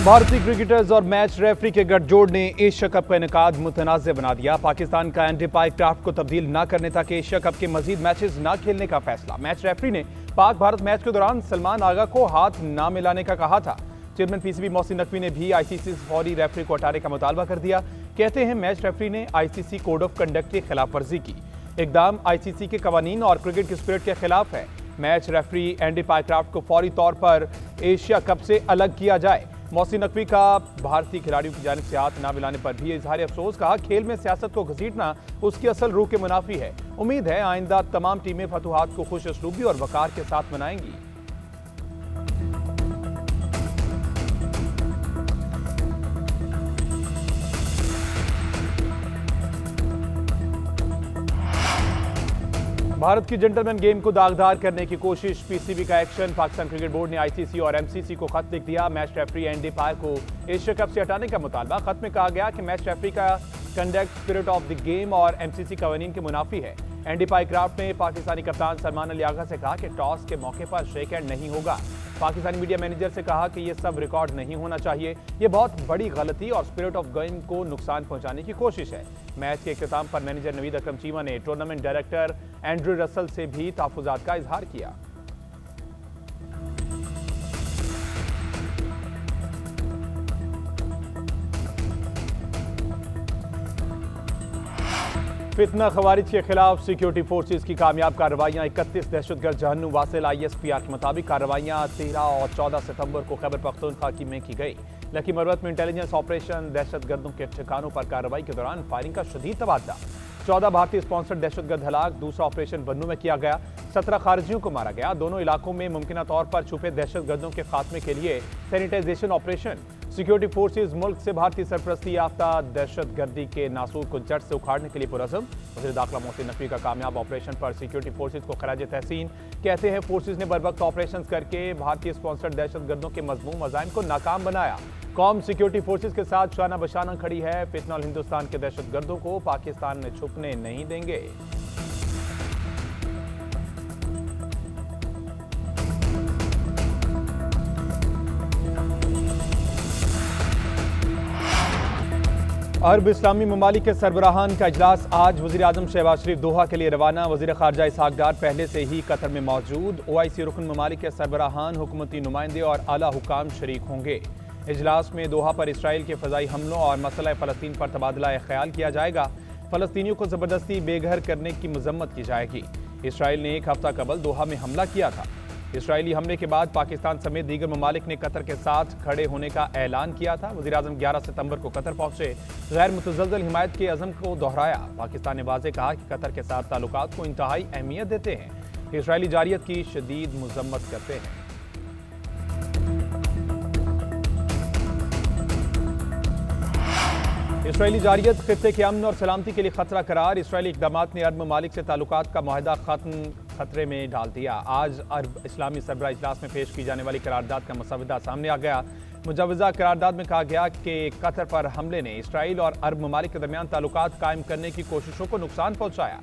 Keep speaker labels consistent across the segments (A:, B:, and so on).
A: भारतीय क्रिकेटर्स और match referee के गठजोड़ ने एशिया कप का इनेकाद मुतनाज़ बना दिया। पाकिस्तान का एंडी पाइक्राफ्ट को तब्दील न करने तक एशिया कप के मजीद मैचेस न खेलने का फैसला। मैच रेफरी ने पाक भारत मैच के दौरान सलमान आगा को हाथ न मिलाने का कहा था। चेयरमैन पीसीबी मोहसिन नकवी ने भी आईसीसी से फौरी रेफरी को हटाने का मुतालबा कर दिया। कहते हैं मैच रेफरी ने आईसीसी कोड ऑफ कंडक्ट की खिलाफ वर्जी की। इकदाम आईसीसी के कवानीन और क्रिकेट की स्पिरिट के खिलाफ है। मैच रेफरी एंडी पाइक्राफ्ट को फौरी तौर पर एशिया कप से अलग किया जाए। मोहसिन नकवी का भारतीय खिलाड़ियों की जानिब से हाथ न मिलाने पर भी इजहार अफसोस। कहा, खेल में सियासत को घसीटना उसकी असल रूह के मुनाफी है। उम्मीद है आइंदा तमाम टीमें फतुहात को खुश असलूबी और वकार के साथ मनाएंगी। भारत की जेंटलमैन गेम को दागदार करने की कोशिश, पीसीबी का एक्शन। पाकिस्तान क्रिकेट बोर्ड ने आईसीसी और एमसीसी को खत लिख दिया। मैच रेफरी एंडी पाई को एशिया कप से हटाने का मुतालबा। खत में कहा गया कि मैच रेफरी का conduct spirit of the game और एमसीसी कवानीन के मुनाफी है। एंडी पाइक्राफ्ट ने पाकिस्तानी कप्तान सलमान अली आगा से कहा कि टॉस के मौके पर शेक हैंड नहीं होगा। पाकिस्तानी मीडिया मैनेजर से कहा कि यह सब रिकॉर्ड नहीं होना चाहिए, यह बहुत बड़ी गलती और स्पिरिट ऑफ गेम को नुकसान पहुंचाने की कोशिश है। मैच के इख्तिताम पर मैनेजर नवीद अकरम चीमा ने टूर्नामेंट डायरेक्टर एंड्रू रसल से भी तहफ्फुजात का इजहार किया। फितना खवारिज के खिलाफ सिक्योरिटी फोर्सेज की कामयाब कार्रवाइयां। 31 दहशतगर्द जहन्नुम वासिल आईएसपीआर के मुताबिक कार्रवाइयां 13 और 14 सितंबर को खैबर पख्तूनख्वा में की गई। लकी मरवत में इंटेलिजेंस ऑपरेशन, दहशतगर्दों के ठिकानों पर कार्रवाई के दौरान फायरिंग का शदीद तबादला। 14 भारतीय स्पॉन्सर्ड दहशतगर्द हलाक। दूसरा ऑपरेशन बन्नू में किया गया। 17 खारिजियों को मारा गया। दोनों इलाकों में मुमकिन तौर पर छुपे दहशतगर्दों के खात्मे के लिए सैनिटाइजेशन ऑपरेशन। सिक्योरिटी फोर्सेज मुल्क से भारतीय सरपरस्ती याफ्ता दहशतगर्दी के नासूर को जड़ से उखाड़ने के लिए पुरज़्म। वज़ीर दाखिला मोहसिन नकवी का कामयाब ऑपरेशन पर सिक्योरिटी फोर्सेज को खराज तहसीन। कहते हैं फोर्सेज ने बरवक्त ऑपरेशन करके भारतीय स्पॉन्सर्ड दहशतगर्दों के मज़मूम अज़ाइम को नाकाम बनाया। कौम सिक्योरिटी फोर्सेज के साथ शाना बशाना खड़ी है। फितना और हिंदुस्तान के दहशतगर्दों को पाकिस्तान में छुपने नहीं देंगे। अरब इस्लामी ममालिक के सरबराहान का इजलास आज। वज़ीर आज़म शहबाज शरीफ दोहा के लिए रवाना। वज़ीर ख़ारजा इसहाक़ डार पहले से ही कतर में मौजूद। ओआईसी रुकन ममालिक के सरबराहान, हुकूमती नुमाइंदे और आला हुकाम शरीक होंगे। इजलास में दोहा पर इसराइल के फ़ज़ाई हमलों और मसला फ़लस्तीन पर तबादला ख्याल किया जाएगा। फ़लस्तीनियों को ज़बरदस्ती बेघर करने की मज़म्मत की जाएगी। इसराइल ने एक हफ्ता कबल दोहा में हमला किया था। इसराइली हमले के बाद पाकिस्तान समेत दीगर ममालिक ने कतर के साथ खड़े होने का ऐलान किया था। वज़ीर आज़म 11 सितंबर को कतर पहुंचे। गैर मुतज़ल्ज़ल हिमायत के अज़म को दोहराया। पाकिस्तान ने वाज़ेह कहा कि कतर के साथ ताल्लुकात को इंतहाई अहमियत देते हैं। इसराइली जारियत की शदीद मज़म्मत करते हैं। इसराइली जारियत खित्ते के अमन और सलामती के लिए खतरा करार। इसराइली इक़दामात ने अरब ममालिक से ताल्लुकात का मुआहदा खतरे में डाल दिया। आज अरब इस्लामी सरबराह इजलास में पेश की जाने वाली करारदाद का मसवदा सामने आ गया। मुजवज़ा करारदाद में कहा गया कि कतर पर हमले ने इसराइल और अरब ममालिक के दरमियान ताल्लुकात कायम करने की कोशिशों को नुकसान पहुंचाया।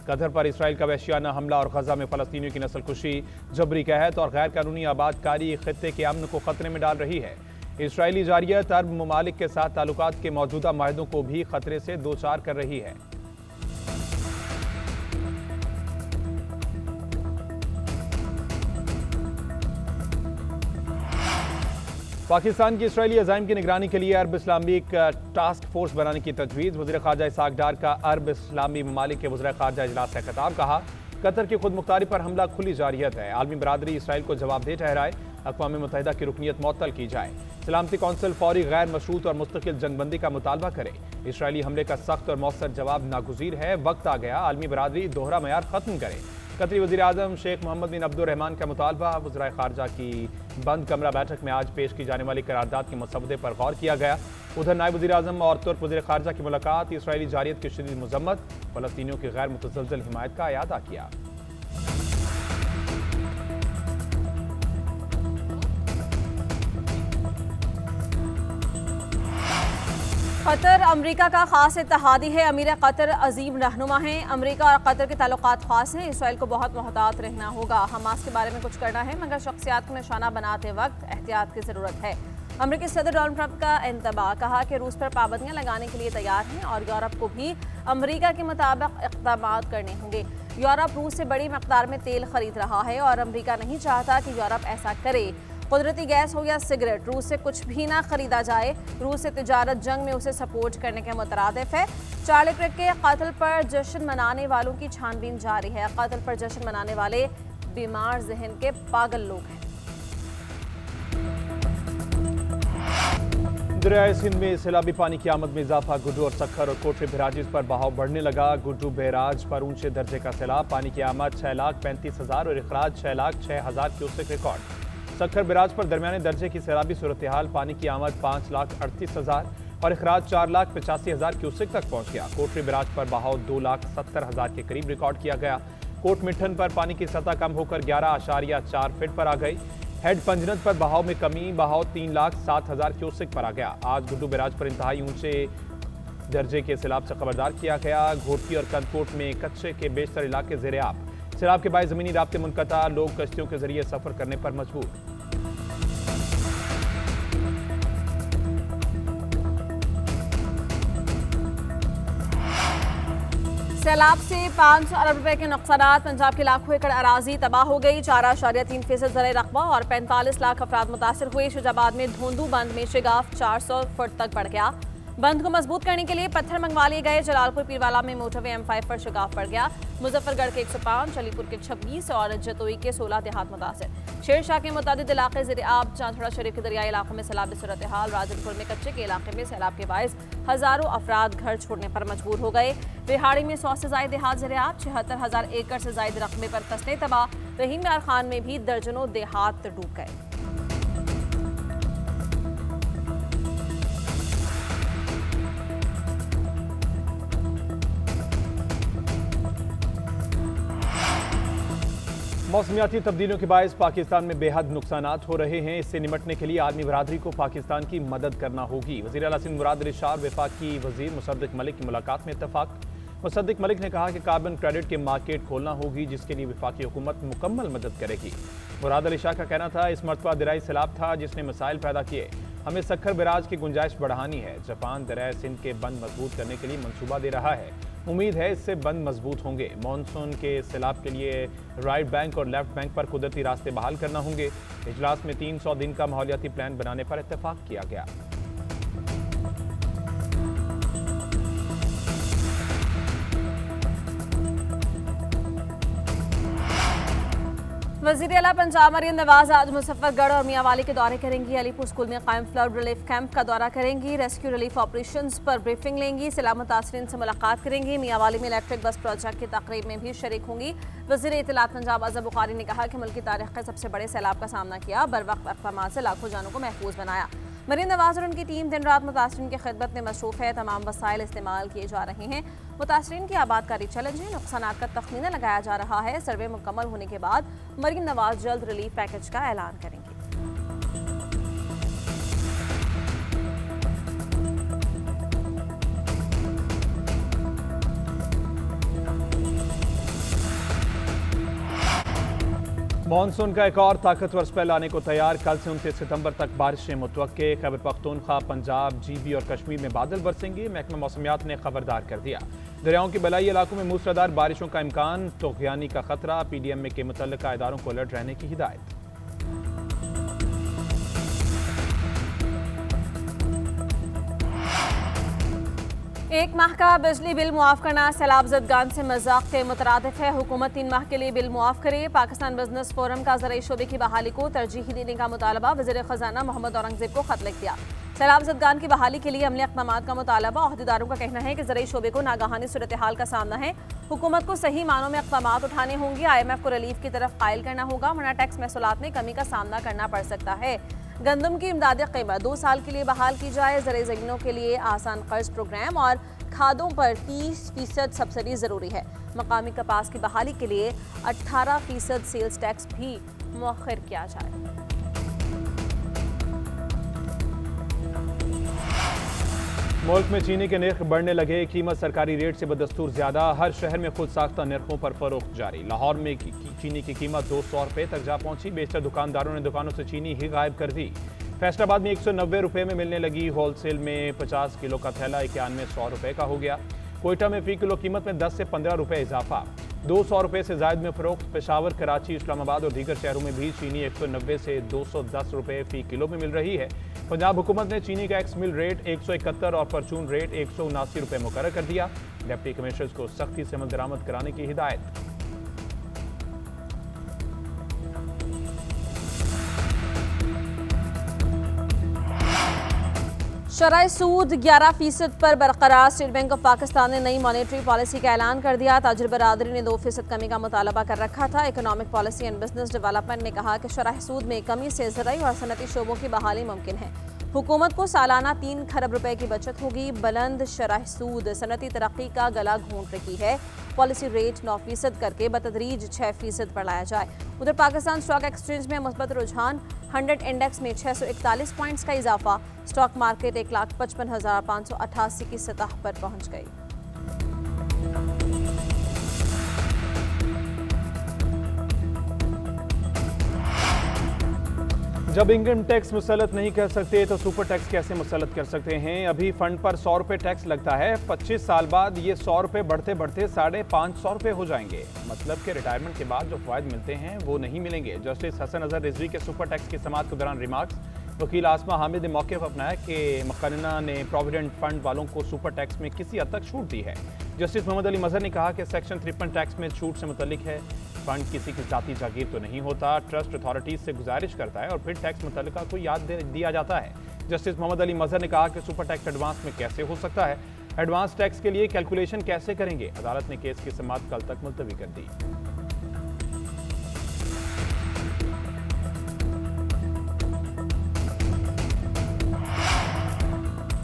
A: कतर पर इसराइल का वहशियाना हमला और गजा में फ़लस्तीनियों की नस्लकुशी, जबरी कहत और गैर कानूनी आबादकारी खित्ते के अमन को खतरे में डाल रही है। इसराइली जारियत अरब ममालिक के साथ ताल्लुकात के मौजूदा माहिदों को भी खतरे से दो चार कर रही है। पाकिस्तान की इसराइली अज़ाइम की निगरानी के लिए अरब इस्लामिक टास्क फोर्स बनाने की तजवीज़। वज़ीर ख़ारजा इसहाक़ डार का अरब इस्लामी ममालिक के वज़ीर ख़ारजा इजलास का खिताब। कहा, कतर की खुद मुख्तारी पर हमला खुली जारियत है। आलमी बरादरी इसराइल को जवाबदेह ठहराए। अक़वाम मुत्तहिदा की रुकनियत मुअत्तल की जाए। सलामती कौंसिल फौरी गैर मशरूत और मुस्तकिल जंगबंदी का मुतालबा करे। इसराइली हमले का सख्त और मौसर जवाब नागुज़ीर है। वक्त आ गया आलमी बरादरी दोहरा मयार ख़त्म करे। कतरी वज़ीर आज़म शेख मोहम्मद बिन अब्दुर्रहमान का मुतालबा। वज़ीर ख़ारजा की बंद कमरा बैठक में आज पेश की जाने वाली करारदाद के मसवदे पर गौर किया गया। उधर नायब वज़ीर आज़म और तुर्क वज़ीर ख़ारजा की मुलाकात। इसराइली जारियत की शदीद मज़म्मत, फ़लस्तीनियों की गैर मुतज़ल्ज़ल हिमायत का अयादा किया।
B: कतर अमेरिका का खास इत्तेहादी है। अमीर कतर अजीम रहनुमा हैं। अमेरिका और कतर के ताल्लुकात खास हैं। इसराइल को बहुत मोहतात रहना होगा। हमास के बारे में कुछ करना है, मगर शख्सियात को निशाना बनाते वक्त एहतियात की ज़रूरत है। अमेरिकी सदर डोनाल्ड ट्रंप का इंतबाह, कहा कि रूस पर पाबंदियां लगाने के लिए तैयार हैं और यूरोप को भी अमेरिका के मुताबिक इक़दाम करने होंगे। यूरोप रूस से बड़ी मकदार में तेल खरीद रहा है और अमेरिका नहीं चाहता कि यूरोप ऐसा करे। कुदरती गैस हो या सिगरेट, रूस से कुछ भी ना खरीदा जाए। रूस से तिजारत जंग में उसे सपोर्ट करने के मुतरादिफ है। चार्ली किर्क के कत्ल पर जश्न मनाने वालों की छानबीन जारी है। कत्ल पर जश्न मनाने वाले बीमार जहन के पागल लोग हैं।
A: दरियाए सिंध में सैलाबी पानी की आमद में इजाफा। गुड्डू और सखर और कोटरे बैराजेस पर बहाव बढ़ने लगा। गुड्डू बैराज पर ऊंचे दर्जे का सैलाब, पानी की आमद 6,35,000 और इखराज 6,06,000 क्यूसेक रिकॉर्ड। सखर बैराज पर दरमियाने दर्जे की सैलाबी सूरत हाल, पानी की आमद 5,38,000 और इखराज 4,85,000 क्यूसेक तक पहुंच गया। कोटरे बैराज पर बहाव 2,70,000 के करीब रिकॉर्ड किया गया। कोट मिठन पर पानी की सतह कम होकर 11.4 फीट पर आ गई। हेड पंजनत पर बहाव में कमी, बहाव 3,07,000 क्यूसेक पर आ गया। आज गुड्डू बैराज पर इंतहाई ऊंचे दर्जे के सैलाब से खबरदार किया गया। घोटकी और कंदकोट में कच्चे के बेशतर इलाके ज़ेर-ए-आब। सैलाब के बाद ज़मीनी राब्ते मुनक़ता, लोग कश्तियों के जरिए सफ़र करने पर मजबूर।
B: सैलाब से 500 अरब रुपए के नुकसान। पंजाब के लाखों एकड़ अराजी तबाह हो गई। 4.3% ज़र रकबा और 45 लाख अफराद मुतासर हुए। शुजाबाद में धोंदू बंद में शिगाफ 400 फुट तक बढ़ गया। बंद को मजबूत करने के लिए पत्थर मंगवा लिए गए। जलालपुर पीरवाला में मोटरवे M5 पर शिगाफ पड़ गया। मुजफ्फरगढ़ के 105, चलीपुर के 26 और जतोई के 16 देहात मुतासर। शेरशाह के मुतादिद इलाके ज़ेर-ए-आब। चांदखोड़ा शरीफ के दरियाई इलाकों में सैलाबी सूरत हाल। राजनपुर में कच्चे के इलाके में सैलाब के बायस हजारों अफराद घर छोड़ने पर मजबूर हो गए। रिहाड़ी में 100 से ज़ायद देहात ज़ेर-ए-आब। 76,000 एकड़ से ज़ायद रकबे पर फसलें तबाह। रहीम यार खान में भी दर्जनों देहात डूब गए।
A: मौसमियाती तब्दीलियों के बायस पाकिस्तान में बेहद नुकसानात हो रहे हैं। इससे निमटने के लिए आलमी बरादरी को पाकिस्तान की मदद करना होगी। वज़ीर आला सिंध मुराद अली शाह और वफाकी वज़ीर मुसद्दिक मलिक की मुलाकात में इत्तफाक। मुसद्दिक मलिक ने कहा कि कार्बन क्रेडिट की मार्केट खोलना होगी, जिसके लिए वफाकी हुकूमत मुकम्मल मदद करेगी। मुराद अली शाह का कहना था, इस मरतबा दरियाई सैलाब था जिसने मसाइल पैदा किए। हमें सखर बैराज की गुंजाइश बढ़ानी है। जापान दरियाए सिंध के बंद मजबूत करने के लिए मंसूबा दे रहा है। उम्मीद है इससे बंद मजबूत होंगे। मानसून के सैलाब के लिए राइट बैंक और लेफ्ट बैंक पर कुदरती रास्ते बहाल करना होंगे। इजलास में 300 दिन का माहौलियाती प्लान बनाने पर इत्तेफाक किया गया।
B: वज़ीर आला पंजाब मरीम नवाज आज मुजफ्फरगढ़ और मियांवाली के दौरे करेंगी। अलीपुर स्कूल में कायम फ्लड रिलीफ कैंप का दौरा करेंगी। रेस्क्यू रिलीफ ऑपरेशंस पर ब्रीफिंग लेंगी। सैलाब मुतासरीन से मुलाकात करेंगी। मियांवाली में इलेक्ट्रिक बस प्रोजेक्ट की तकरीब में भी शरीक होंगी। वज़ीर इत्तलात पंजाब अज़हर बुखारी ने कहा कि मुल्क की तारीख के सबसे बड़े सैलाब का सामना किया, बर वक्त इक़दाम से लाखों जानों को महफूज बनाया। मरीम नवाज और उनकी टीम दिन रात मुतासरीन की खिदमत में मसरूफ़ है। तमाम वसाइल इस्तेमाल किए जा रहे हैं। मुतासरीन की आबादकारी चैलेंज है। नुकसानात का तखमीना लगाया जा रहा है। सर्वे मुकम्मल होने के बाद मरीम नवाज जल्द रिलीफ पैकेज का ऐलान करेंगी।
A: मानसून का एक और ताकतवर स्पेल आने को तैयार। कल से 29 सितंबर तक बारिशें मुतवक्के। खैबर पख्तूनख्वा, पंजाब, GB और कश्मीर में बादल बरसेंगे। महकमा मौसमियात ने खबरदार कर दिया। दरियाओं के बलाई इलाकों में मूसलाधार बारिशों का इम्कान, तूफ़ानी का खतरा। PDM के मुतल्लिका इदारों को अलर्ट रहने की हिदायत।
B: एक माह का बिजली बिल मुआफ करना सैलाब ज़दगान से मजाक के मुतरादिफ है। हुकूमत 3 माह के लिए बिल मुआफ करे। पाकिस्तान बिजनेस फोरम का ज़राई शोबे की बहाली को तरजीह देने का मुतालबा। वज़ीर ख़जाना मोहम्मद औरंगज़ेब को खत लिख दिया। सैलाब ज़दगान की बहाली के लिए अमली इक़दाम का मुतालबा। अहदेदारों का कहना है कि ज़राई शोबे को नागहानी सूरत हाल का सामना है। हुकूमत को सही मानों में इक़दाम उठाने होंगे। IMF को रिलीफ की तरफ कायल करना होगा, वरना टैक्स महसूलात में कमी का सामना करना पड़ सकता है। गंदम की इमदादी कीमत 2 साल के लिए बहाल की जाए। ज़राई ज़मीनों के लिए आसान कर्ज प्रोग्राम और खादों पर 30% सब्सिडी ज़रूरी है। मकामी कपास की बहाली के लिए 18% सेल्स टैक्स भी मुअख्खर किया जाए।
A: मुल्क में चीनी के नर्ख बढ़ने लगे। कीमत सरकारी रेट से बदस्तूर ज्यादा। हर शहर में खुद साख्ता नर्खों पर फरोख्त जारी। लाहौर में चीनी की कीमत 200 रुपये तक जा पहुंची। बेशतर दुकानदारों ने दुकानों से चीनी ही गायब कर दी। फैसलाबाद में 190 रुपये में मिलने लगी, होलसेल में 50 किलो का थैला 9100 रुपये का हो गया। कोयटा में फी किलो कीमत में 10 से 15 रुपये इजाफा, 200 रुपये से जायद में फरोख्त। पेशावर, कराची, इस्लामाबाद और दीगर शहरों में भी चीनी 190 से 210 रुपये फी किलो में मिल रही है। पंजाब हुकूमत ने चीनी का एक्स मिल रेट 171 और परचून रेट 179 रुपये मुकर्रर कर दिया। डिप्टी कमिश्नर्स को सख्ती से अमल दरामद कराने की हिदायत।
B: शरह सूद 11% पर बरकरार। स्टेट बैंक ऑफ पाकिस्तान ने नई मॉनेटरी पॉलिसी का ऐलान कर दिया। ताजिर बरादरी ने 2% कमी का मुतालबा कर रखा था। Economic policy and business development ने कहा कि शरह सूद में कमी से ज़राई और सनती शोबों की बहाली मुमकिन है। हुकूमत को सालाना 3 खरब रुपए की बचत होगी। बुलंद शरह सूद सनती तरक्की का गला घोंट रही है। पॉलिसी रेट 9% करके बतदरीज 6% पर लाया जाए। उधर पाकिस्तान स्टॉक एक्सचेंज में मुस्बत रुझान, 100 इंडेक्स में 641 पॉइंट्स का इजाफा। स्टॉक मार्केट 1,55,588 की सतह पर पहुंच गई।
A: जब इनकम टैक्स मुसलत नहीं कर सकते तो सुपर टैक्स कैसे मुसलत कर सकते हैं? अभी फंड पर 100 रुपये टैक्स लगता है, 25 साल बाद ये 100 रुपये बढ़ते बढ़ते 550 रुपये हो जाएंगे। मतलब कि रिटायरमेंट के बाद जो फायदे मिलते हैं वो नहीं मिलेंगे। जस्टिस हसन अजहर रिजवी के सुपर टैक्स की समाअत के दौरान रिमार्क्स। वकील आसमा हामिद ने मौके पर अपनाया कि मुकन्ना ने प्रोविडेंट फंड वालों को सुपर टैक्स में किसी हद तक छूट दी है। जस्टिस मोहम्मद अली मजहर ने कहा कि सेक्शन 53 टैक्स में छूट से मुतल्लिक है। फंड किसी की जाती जागीर तो नहीं होता। ट्रस्ट अथॉरिटीज से गुजारिश करता है और फिर टैक्स मुतल्लिका को याद दिया जाता है। जस्टिस मोहम्मद अली मजहर ने कहा कि सुपर टैक्स एडवांस में कैसे हो सकता है, एडवांस टैक्स के लिए कैलकुलेशन कैसे करेंगे। अदालत ने केस की समाअत कल तक मुलतवी कर दी।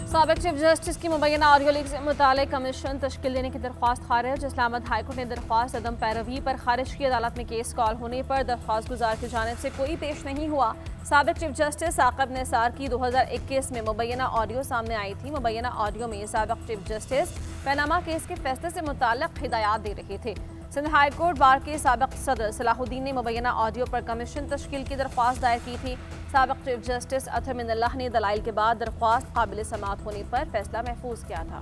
B: साबिक चीफ जस्टिस की मुबैना ऑडियो लीक से मुतालिक कमीशन तश्कील देने की दरख्वास्त खारिज। इस्लामाबाद हाईकोर्ट ने दरख्वास्त अदम पैरवी पर खारिज की। अदालत में केस कॉल होने पर दरख्वास्त गुजार की जानिब से कोई पेश नहीं हुआ। साबिक चीफ जस्टिस साकिब निसार की 2021 में मुबैना ऑडियो सामने आई थी। मुबैना ऑडियो में साबिक चीफ जस्टिस पनामा केस के फैसले से मुताल्लिक हिदायत दे रहे थे। सिंध हाई कोर्ट बार के साबिक सदर सलाहुद्दीन ने मुबैना ऑडियो पर कमीशन तश्कील की दरख्वास्त दायर की थी। साबिक चीफ जस्टिस अतर मिनल्लाह ने दलाइल के बाद दरख्वास्त काबिल समाअत होने पर फैसला महफूज किया था।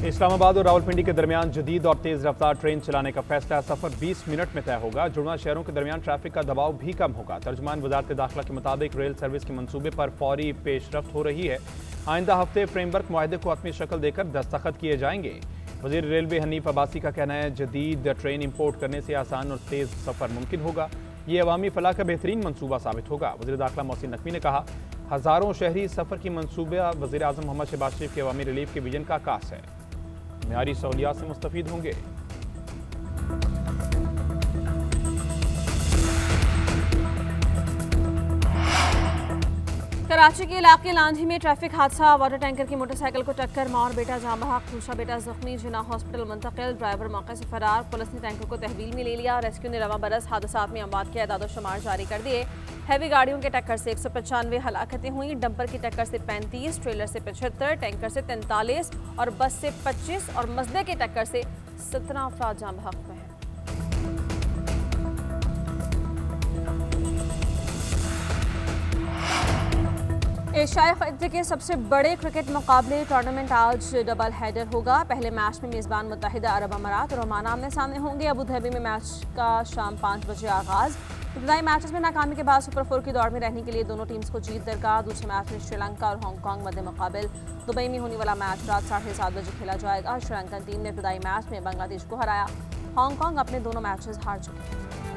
A: इस्लामाबाद और रावलपिंडी के दरमियान जदीद और तेज रफ्तार ट्रेन चलाने का फैसला। सफर 20 मिनट में तय होगा। जुड़वा शहरों के दरमियान ट्रैफिक का दबाव भी कम होगा। तर्जुमान वजारत दाखिला के मुताबिक रेल सर्विस के मंसूबे पर फौरी पेशरफ्त हो रही है। आइंदा हफ्ते फ्रेमवर्क मुआहदे को हतमी शक्ल देकर दस्तखत किए जाएंगे। वज़ीर रेलवे हनीफ अब्बासी का कहना है जदीद ट्रेन इंपोर्ट करने से आसान और तेज सफर मुमकिन होगा। ये अवामी फलाह का बेहतरीन मंसूबा साबित होगा। वज़ीर दाखिला मोहसिन नकवी ने कहा हज़ारों शहरी सफर की मंसूबा वज़ीर आज़म मोहम्मद शहबाज शरीफ के अवामी रिलीफ के विजन का आकाश है। मियारी सहूलियात से मुस्तफीद होंगे।
B: कराची के इलाके लांझी में ट्रैफिक हादसा। वाटर टैंकर की मोटरसाइकिल को टक्कर, मां और बेटा जाँ बहक, दूसरा बेटा जख्मी, जिना हॉस्पिटल मुंतकिल। ड्राइवर मौके से फरार। पुलिस ने टैंकर को तहवील में ले लिया। रेस्क्यू ने रवा बरस हादसात में अमवात के अदाद शुमार जारी कर दिए। हैवी गाड़ियों के टक्कर से 195 हलाकतें हुई। डंपर की टक्कर से 35, ट्रेलर से 75, टैंकर से 43 और बस से 25 और मजदे की टक्कर से 17 अफराद जाँ बहक हुए हैं। एशियाई खित्ते के सबसे बड़े क्रिकेट मुकाबले टूर्नामेंट आज डबल हेडर होगा। पहले मैच में मेज़बान मुत्तहिदा अरब अमारात और ओमान आमने सामने होंगे। अबू धाबी में मैच का शाम 5 बजे आगाज। इब्तदाई मैचेस में नाकामी के बाद सुपर 4 की दौड़ में रहने के लिए दोनों टीम्स को जीत दरकार। दूसरे मैच में श्रीलंका और हांगकांग मध्य मुकाबिल। दुबई में होने वाला मैच रात 7:30 बजे खेला जाएगा। श्रीलंकन टीम ने इब्तदाई मैच में बांग्लादेश को हराया। हांगकांग अपने दोनों मैचेस हार चुके हैं।